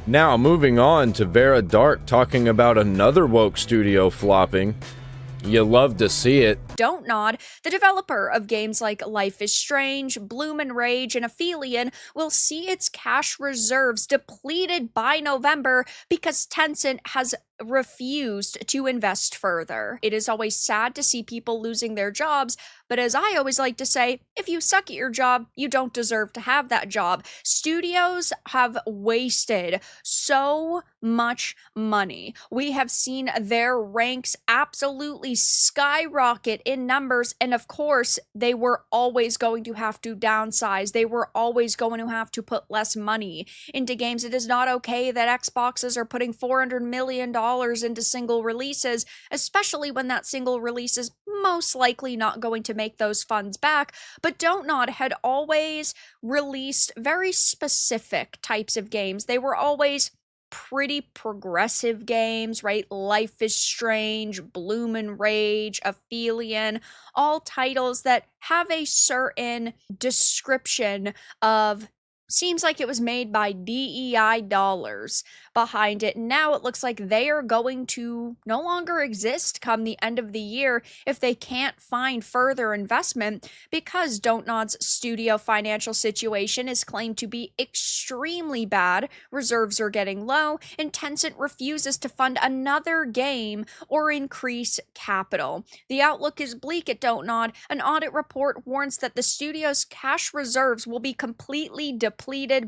Now, moving on to Vera Dark talking about another woke studio flopping. You love to see it. Don't Nod, the developer of games like Life is Strange, Bloom and Rage, and Aphelion, will see its cash reserves depleted by November because Tencent has refused to invest further. It is always sad to see people losing their jobs, but as I always like to say, if you suck at your job, you don't deserve to have that job. Studios have wasted so much money. We have seen their ranks absolutely skyrocket in numbers, and of course, they were always going to have to downsize. They were always going to have to put less money into games. It is not okay that Xboxes are putting $400 million into single releases, especially when that single release is most likely not going to make those funds back. But Don't Nod had always released very specific types of games. They were always pretty progressive games, right? Life is Strange, Bloom and Rage, Aphelion, all titles that have a certain description of seems like it was made by DEI dollars behind it. Now it looks like they are going to no longer exist come the end of the year if they can't find further investment, because Don't Nod's studio financial situation is claimed to be extremely bad, reserves are getting low, and Tencent refuses to fund another game or increase capital. The outlook is bleak at Don't Nod. An audit report warns that the studio's cash reserves will be completely depleted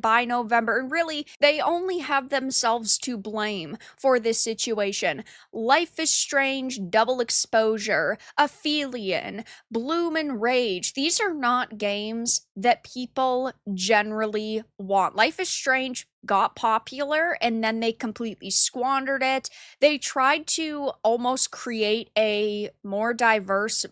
by November, and really, they only have themselves to blame for this situation. Life is Strange, Double Exposure, Aphelion, Bloom and Rage, these are not games that people generally want. Life is Strange got popular and then they completely squandered it. They tried to almost create a more diverse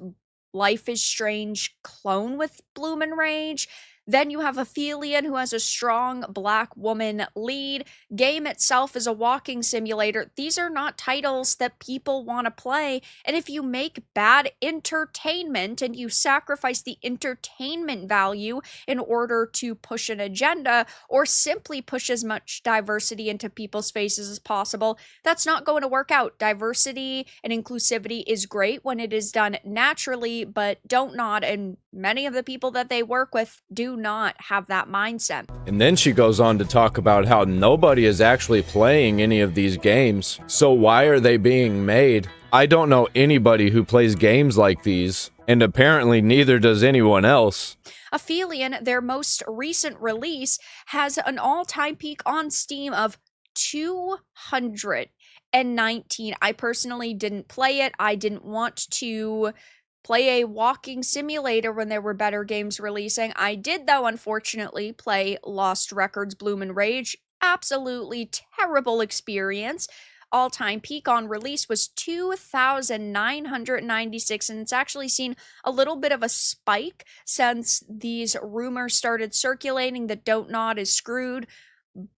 Life is Strange clone with Bloom and Rage. Then you have Aphelion, who has a strong black woman lead. Game itself is a walking simulator. These are not titles that people want to play. And if you make bad entertainment and you sacrifice the entertainment value in order to push an agenda or simply push as much diversity into people's faces as possible, that's not going to work out. Diversity and inclusivity is great when it is done naturally, but Don't Nod and many of the people that they work with do not have that mindset. And then she goes on to talk about how nobody is actually playing any of these games. So why are they being made? I don't know anybody who plays games like these, and apparently neither does anyone else. Aphelion, their most recent release, has an all-time peak on Steam of 219. I personally didn't play it. I didn't want to play a walking simulator when there were better games releasing. I did, though, unfortunately, play Lost Records Bloom and Rage. Absolutely terrible experience. All-time peak on release was 2,996, and it's actually seen a little bit of a spike since these rumors started circulating that Don't Nod is screwed,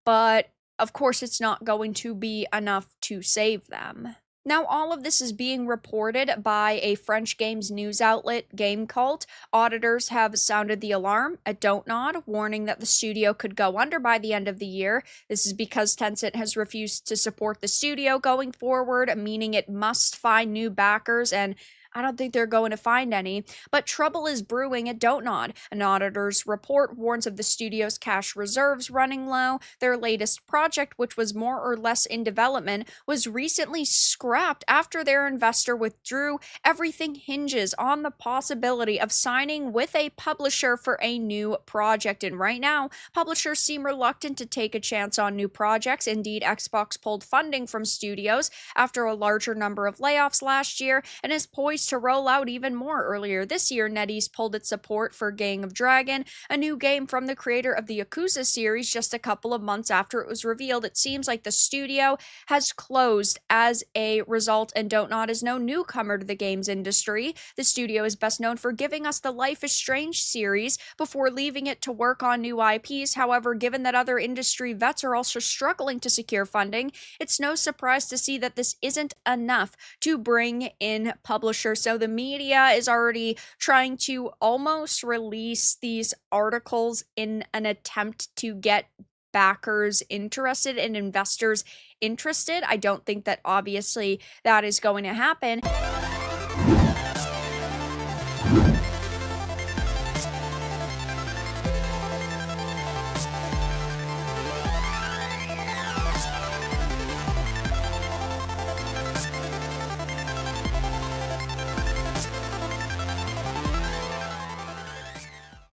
but of course it's not going to be enough to save them. Now, all of this is being reported by a French games news outlet, Game Cult. Auditors have sounded the alarm at Don't Nod, warning that the studio could go under by the end of the year. This is because Tencent has refused to support the studio going forward, meaning it must find new backers, and I don't think they're going to find any, but trouble is brewing at Don't Nod. An auditor's report warns of the studio's cash reserves running low. Their latest project, which was more or less in development, was recently scrapped after their investor withdrew. Everything hinges on the possibility of signing with a publisher for a new project, and right now, publishers seem reluctant to take a chance on new projects. Indeed, Xbox pulled funding from studios after a larger number of layoffs last year and is poised to roll out even more. Earlier this year, NetEase pulled its support for Gang of Dragon, a new game from the creator of the Yakuza series, just a couple of months after it was revealed. It seems like the studio has closed as a result, and Don't Nod is no newcomer to the games industry. The studio is best known for giving us the Life is Strange series before leaving it to work on new IPs. However, given that other industry vets are also struggling to secure funding, it's no surprise to see that this isn't enough to bring in publishers. So the media is already trying to almost release these articles in an attempt to get backers interested and investors interested. I don't think that obviously that is going to happen.